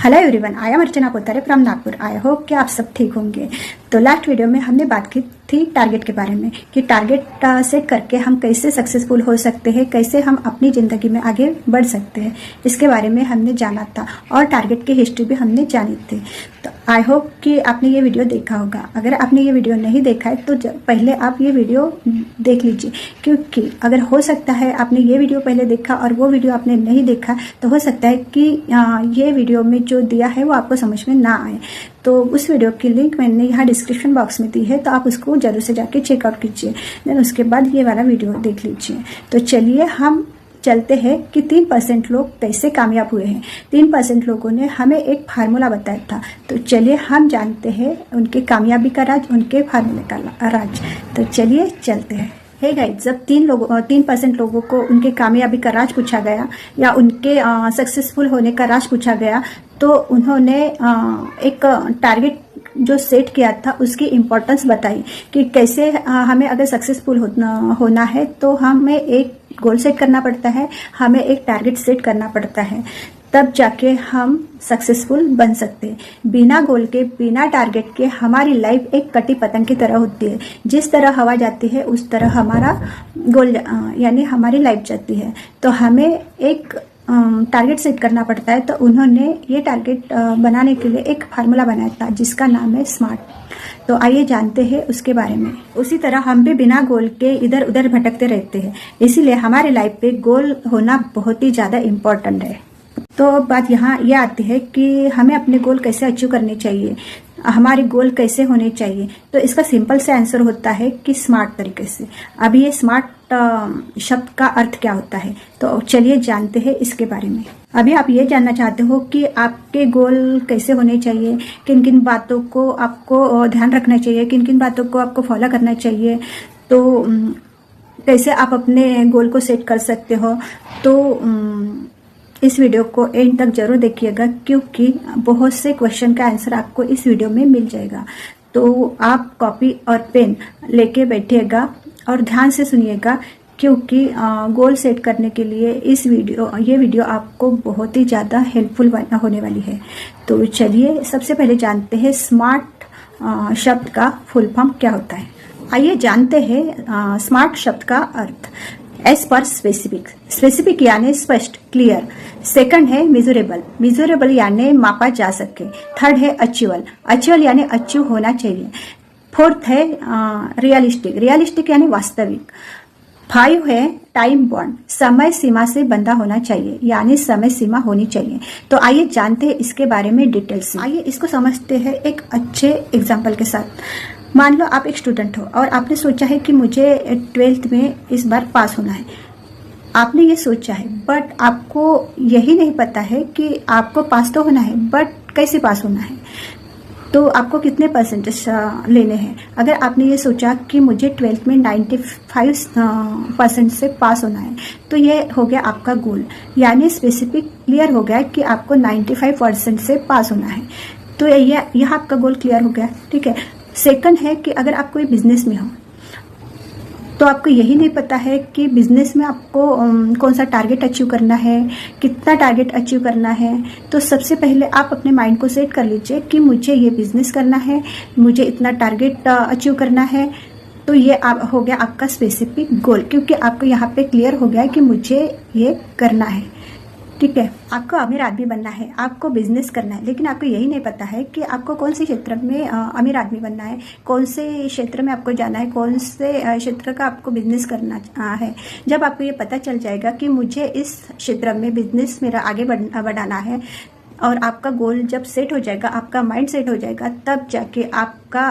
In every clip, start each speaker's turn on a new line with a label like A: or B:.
A: Hello everyone, I am Archana Potare from Nagpur. I hope कि आप सब ठीक होंगे। तो लास्ट वीडियो में हमने बात की थी टारगेट के बारे में कि टारगेट सेट करके हम कैसे सक्सेसफुल हो सकते हैं, कैसे हम अपनी ज़िंदगी में आगे बढ़ सकते हैं, इसके बारे में हमने जाना था और टारगेट की हिस्ट्री भी हमने जानी थी। तो आई होप कि आपने ये वीडियो देखा होगा। अगर आपने ये वीडियो नहीं देखा है तो पहले आप ये वीडियो देख लीजिए, क्योंकि अगर हो सकता है आपने ये वीडियो पहले देखा और वो वीडियो आपने नहीं देखा तो हो सकता है कि ये वीडियो में जो दिया है वो आपको समझ में ना आए। तो उस वीडियो की लिंक मैंने यहाँ डिस्क्रिप्शन बॉक्स में दी है, तो आप उसको जरूर से जाके चेकआउट कीजिए। देन उसके बाद ये वाला वीडियो देख लीजिए। तो चलिए हम चलते हैं कि 3% लोग कैसे कामयाब हुए हैं। 3% लोगों ने हमें एक फार्मूला बताया था। तो चलिए हम जानते हैं उनके कामयाबी का राज, उनके फार्मूले का राज। तो चलिए चलते हैं। हे गाइस, जब 3% लोगों को उनके कामयाबी का राज पूछा गया या उनके सक्सेसफुल होने का राज पूछा गया, तो उन्होंने एक टारगेट जो सेट किया था उसकी इम्पोर्टेंस बताई कि कैसे हमें अगर सक्सेसफुल होना है तो हमें एक गोल सेट करना पड़ता है, हमें एक टारगेट सेट करना पड़ता है, तब जाके हम सक्सेसफुल बन सकते हैं। बिना गोल के, बिना टारगेट के हमारी लाइफ एक कटी पतंग की तरह होती है। जिस तरह हवा जाती है उस तरह हमारा गोल यानी हमारी लाइफ जाती है। तो हमें एक टारगेट सेट करना पड़ता है। तो उन्होंने ये टारगेट बनाने के लिए एक फार्मूला बनाया था जिसका नाम है स्मार्ट। तो आइए जानते हैं उसके बारे में। उसी तरह हम भी बिना गोल के इधर उधर भटकते रहते हैं, इसीलिए हमारे लाइफ पे गोल होना बहुत ही ज़्यादा इम्पोर्टेंट है। तो बात यहाँ ये आती है कि हमें अपने गोल कैसे अचीव करने चाहिए, हमारे गोल कैसे होने चाहिए। तो इसका सिंपल से आंसर होता है कि स्मार्ट तरीके से। अब ये स्मार्ट शब्द का अर्थ क्या होता है, तो चलिए जानते हैं इसके बारे में। अभी आप ये जानना चाहते हो कि आपके गोल कैसे होने चाहिए, किन किन बातों को आपको ध्यान रखना चाहिए, किन किन बातों को आपको फॉलो करना चाहिए, तो कैसे आप अपने गोल को सेट कर सकते हो। तो इस वीडियो को एंड तक जरूर देखिएगा, क्योंकि बहुत से क्वेश्चन का आंसर आपको इस वीडियो में मिल जाएगा। तो आप कॉपी और पेन लेके बैठिएगा और ध्यान से सुनिएगा, क्योंकि गोल सेट करने के लिए ये वीडियो आपको बहुत ही ज़्यादा हेल्पफुल होने वाली है। तो चलिए सबसे पहले जानते हैं स्मार्ट शब्द का फुल फॉर्म क्या होता है। आइए जानते हैं स्मार्ट शब्द का अर्थ। एस पर स्पेसिफिक, स्पेसिफिक यानी स्पष्ट, क्लियर। सेकंड है मिजरेबल, मिजरेबल यानी मापा जा सके। थर्ड है अचीवल, अचीवल यानी अचीव होना चाहिए। फोर्थ है रियलिस्टिक, रियलिस्टिक यानी वास्तविक। 5 है टाइम बॉन्ड, समय सीमा से बंधा होना चाहिए, यानी समय सीमा होनी चाहिए। तो आइए जानते हैं इसके बारे में डिटेल्स। आइए इसको समझते हैं एक अच्छे एग्जाम्पल के साथ। मान लो आप एक स्टूडेंट हो और आपने सोचा है कि मुझे 12th में इस बार पास होना है। आपने ये सोचा है, बट आपको यही नहीं पता है कि आपको पास तो होना है, बट कैसे पास होना है, तो आपको कितने परसेंटेज लेने हैं। अगर आपने ये सोचा कि मुझे 12th में 95% से पास होना है, तो ये हो गया आपका गोल, यानी स्पेसिफिक क्लियर हो गया कि आपको 95% से पास होना है। तो यह आपका गोल क्लियर हो गया, ठीक है। सेकंड है कि अगर आप कोई बिजनेस में हो तो आपको यही नहीं पता है कि बिजनेस में आपको कौन सा टारगेट अचीव करना है, कितना टारगेट अचीव करना है। तो सबसे पहले आप अपने माइंड को सेट कर लीजिए कि मुझे ये बिजनेस करना है, मुझे इतना टारगेट अचीव करना है। तो ये हो गया आपका स्पेसिफिक गोल, क्योंकि आपको यहाँ पे क्लियर हो गया कि मुझे ये करना है, ठीक है। आपको अमीर आदमी बनना है, आपको बिजनेस करना है, लेकिन आपको यही नहीं पता है कि आपको कौन से क्षेत्र में अमीर आदमी बनना है, कौन से क्षेत्र में आपको जाना है, कौन से क्षेत्र का आपको बिजनेस करना है। जब आपको ये पता चल जाएगा कि मुझे इस क्षेत्र में बिजनेस मेरा आगे बढ़ाना है, और आपका गोल जब सेट हो जाएगा, आपका माइंड सेट हो जाएगा, तब जाके आपका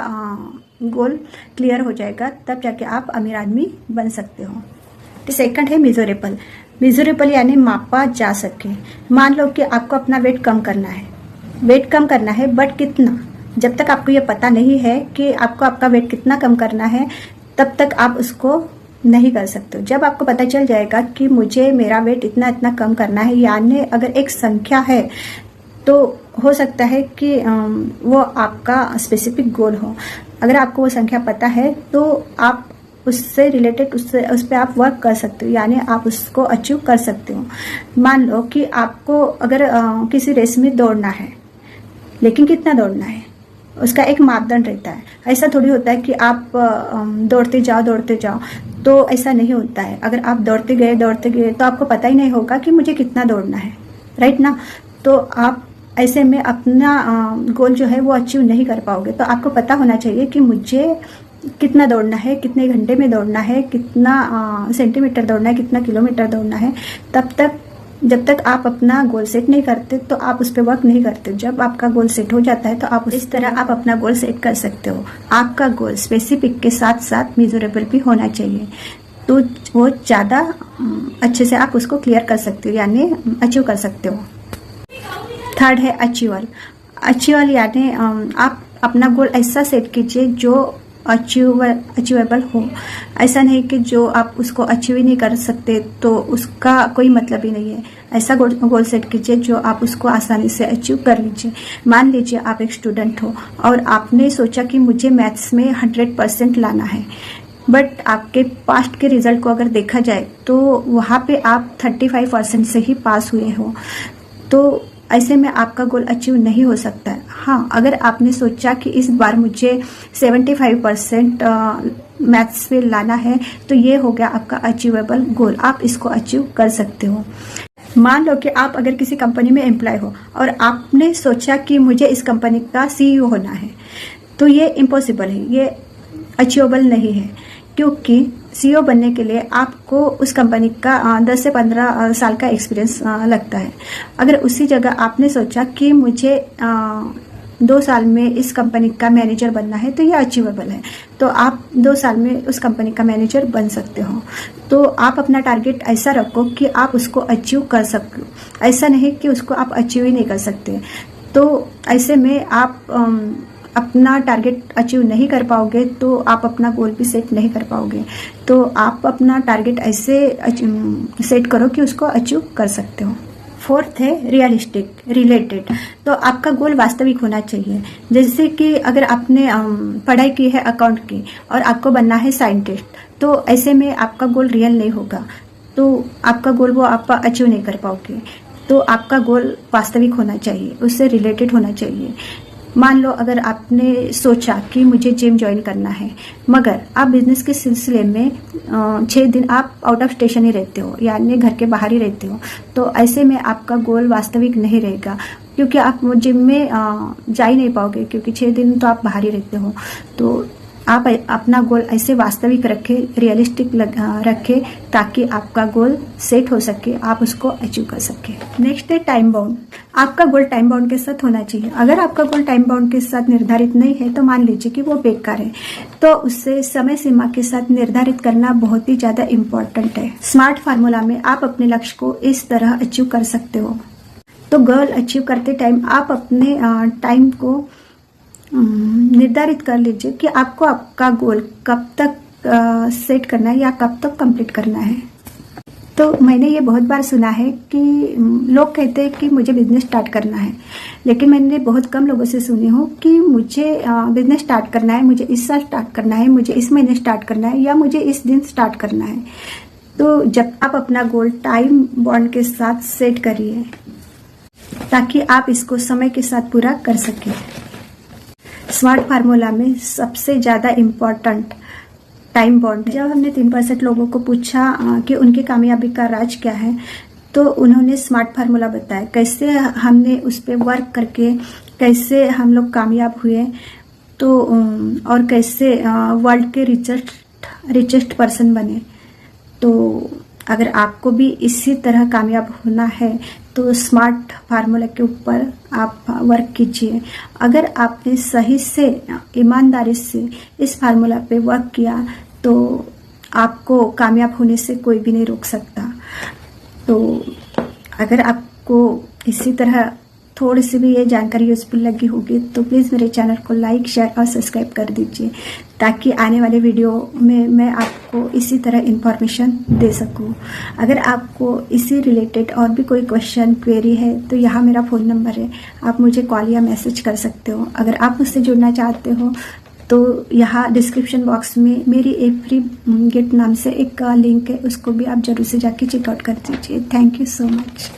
A: गोल क्लियर हो जाएगा, तब जाके आप अमीर आदमी बन सकते हो। सेकंड है मिजरेबल, मिजरेबल यानी मापा जा सके। मान लो कि आपको अपना वेट कम करना है, वेट कम करना है, बट कितना। जब तक आपको ये पता नहीं है कि आपको आपका वेट कितना कम करना है, तब तक आप उसको नहीं कर सकते। जब आपको पता चल जाएगा कि मुझे मेरा वेट इतना इतना कम करना है, यानी अगर एक संख्या है, तो हो सकता है कि वो आपका स्पेसिफिक गोल हो। अगर आपको वो संख्या पता है तो आप उससे रिलेटेड उस पर आप वर्क कर सकते हो, यानी आप उसको अचीव कर सकते हो। मान लो कि आपको अगर किसी रेस में दौड़ना है, लेकिन कितना दौड़ना है उसका एक मापदंड रहता है। ऐसा थोड़ी होता है कि आप दौड़ते जाओ, तो ऐसा नहीं होता है। अगर आप दौड़ते गए तो आपको पता ही नहीं होगा कि मुझे कितना दौड़ना है, राइट ना। तो आप ऐसे में अपना गोल जो है वो अचीव नहीं कर पाओगे। तो आपको पता होना चाहिए कि मुझे कितना दौड़ना है, कितने घंटे में दौड़ना है, कितना सेंटीमीटर दौड़ना है, कितना किलोमीटर दौड़ना है। जब तक आप अपना गोल सेट नहीं करते तो आप उस पर वर्क नहीं करते। जब आपका गोल सेट हो जाता है तो आप इस तरह आप अपना गोल सेट कर सकते हो। आपका गोल स्पेसिफिक के साथ साथ मेजरेबल भी होना चाहिए, तो वो ज़्यादा अच्छे से आप उसको क्लियर कर सकते हो, यानी अचीव कर सकते हो। थर्ड है अचीवल, यानी आप अपना गोल ऐसा सेट कीजिए जो अचीवेबल हो। ऐसा नहीं कि जो आप उसको अचीव ही नहीं कर सकते तो उसका कोई मतलब ही नहीं है। ऐसा गोल सेट कीजिए जो आप उसको आसानी से अचीव कर लीजिए। मान लीजिए आप एक स्टूडेंट हो और आपने सोचा कि मुझे मैथ्स में 100% लाना है, बट आपके पास्ट के रिजल्ट को अगर देखा जाए तो वहाँ पे आप 35% से ही पास हुए हो। तो ऐसे में आपका गोल अचीव नहीं हो सकता है। हाँ, अगर आपने सोचा कि इस बार मुझे 75% मैथ्स में लाना है तो ये हो गया आपका अचीवेबल गोल, आप इसको अचीव कर सकते हो। मान लो कि आप अगर किसी कंपनी में एम्प्लॉय हो और आपने सोचा कि मुझे इस कंपनी का CEO होना है, तो ये इम्पॉसिबल है, ये अचीवेबल नहीं है, क्योंकि CEO बनने के लिए आपको उस कंपनी का 10 से 15 साल का एक्सपीरियंस लगता है। अगर उसी जगह आपने सोचा कि मुझे 2 साल में इस कंपनी का मैनेजर बनना है तो ये अचीवेबल है, तो आप 2 साल में उस कंपनी का मैनेजर बन सकते हो। तो आप अपना टारगेट ऐसा रखो कि आप उसको अचीव कर सको, ऐसा नहीं कि उसको आप अचीव ही नहीं कर सकते। तो ऐसे में आप अपना टारगेट अचीव नहीं कर पाओगे तो आप अपना गोल भी सेट नहीं कर पाओगे। तो आप अपना टारगेट ऐसे सेट करो कि उसको अचीव कर सकते हो। फोर्थ है रियलिस्टिक, रिलेटेड। तो आपका गोल वास्तविक होना चाहिए। जैसे कि अगर आपने पढ़ाई की है अकाउंट की और आपको बनना है साइंटिस्ट, तो ऐसे में आपका गोल रियल नहीं होगा, तो आपका गोल वो आप अचीव नहीं कर पाओगे। तो आपका गोल वास्तविक होना चाहिए, उससे रिलेटेड होना चाहिए। मान लो अगर आपने सोचा कि मुझे जिम ज्वाइन करना है, मगर आप बिजनेस के सिलसिले में 6 दिन आप आउट ऑफ स्टेशन ही रहते हो, यानी घर के बाहर ही रहते हो, तो ऐसे में आपका गोल वास्तविक नहीं रहेगा, क्योंकि आप जिम में जा ही नहीं पाओगे, क्योंकि 6 दिन तो आप बाहर ही रहते हो। तो आप अपना गोल ऐसे वास्तविक रखें, रियलिस्टिक रखें, ताकि आपका गोल सेट हो सके, आप उसको अचीव कर सके। नेक्स्ट है टाइम बाउंड। आपका गोल टाइम बाउंड के साथ होना चाहिए। अगर आपका गोल टाइम बाउंड के साथ निर्धारित नहीं है तो मान लीजिए कि वो बेकार है, तो उससे समय सीमा के साथ निर्धारित करना बहुत ही ज्यादा इम्पोर्टेंट है। स्मार्ट फार्मूला में आप अपने लक्ष्य को इस तरह अचीव कर सकते हो। तो गोल अचीव करते टाइम आप अपने टाइम को निर्धारित कर लीजिए कि आपको आपका गोल कब तक सेट करना है या कब तक कंप्लीट करना है। तो मैंने ये बहुत बार सुना है कि लोग कहते हैं कि मुझे बिजनेस स्टार्ट करना है, लेकिन मैंने बहुत कम लोगों से सुनी हो कि मुझे बिजनेस स्टार्ट करना है, मुझे इस साल स्टार्ट करना है, मुझे इस महीने स्टार्ट करना है या मुझे इस दिन स्टार्ट करना है। तो जब आप अपना गोल टाइम बाउंड के साथ सेट करिए ताकि आप इसको समय के साथ पूरा कर सकें। स्मार्ट फार्मूला में सबसे ज़्यादा इम्पोर्टेंट टाइम बाउंड। जब हमने 3% लोगों को पूछा कि उनकी कामयाबी का राज क्या है, तो उन्होंने स्मार्ट फार्मूला बताया, कैसे हमने उस पर वर्क करके कैसे हम लोग कामयाब हुए, तो और कैसे वर्ल्ड के रिचेस्ट पर्सन बने। तो अगर आपको भी इसी तरह कामयाब होना है तो स्मार्ट फार्मूला के ऊपर आप वर्क कीजिए। अगर आपने सही से ईमानदारी से इस फार्मूला पे वर्क किया तो आपको कामयाब होने से कोई भी नहीं रोक सकता। तो अगर आपको इसी तरह थोड़ी सी भी ये जानकारी यूजफुल लगी होगी तो प्लीज़ मेरे चैनल को लाइक, शेयर और सब्सक्राइब कर दीजिए, ताकि आने वाले वीडियो में मैं आपको इसी तरह इन्फॉर्मेशन दे सकूं। अगर आपको इसी रिलेटेड और भी कोई क्वेश्चन, क्वेरी है तो यहाँ मेरा फ़ोन नंबर है, आप मुझे कॉल या मैसेज कर सकते हो। अगर आप मुझसे जुड़ना चाहते हो तो यहाँ डिस्क्रिप्शन बॉक्स में मेरी एक फ्री गिफ्ट नाम से एक लिंक है, उसको भी आप जरूर से जाके चेकआउट कर दीजिए। Thank you so much.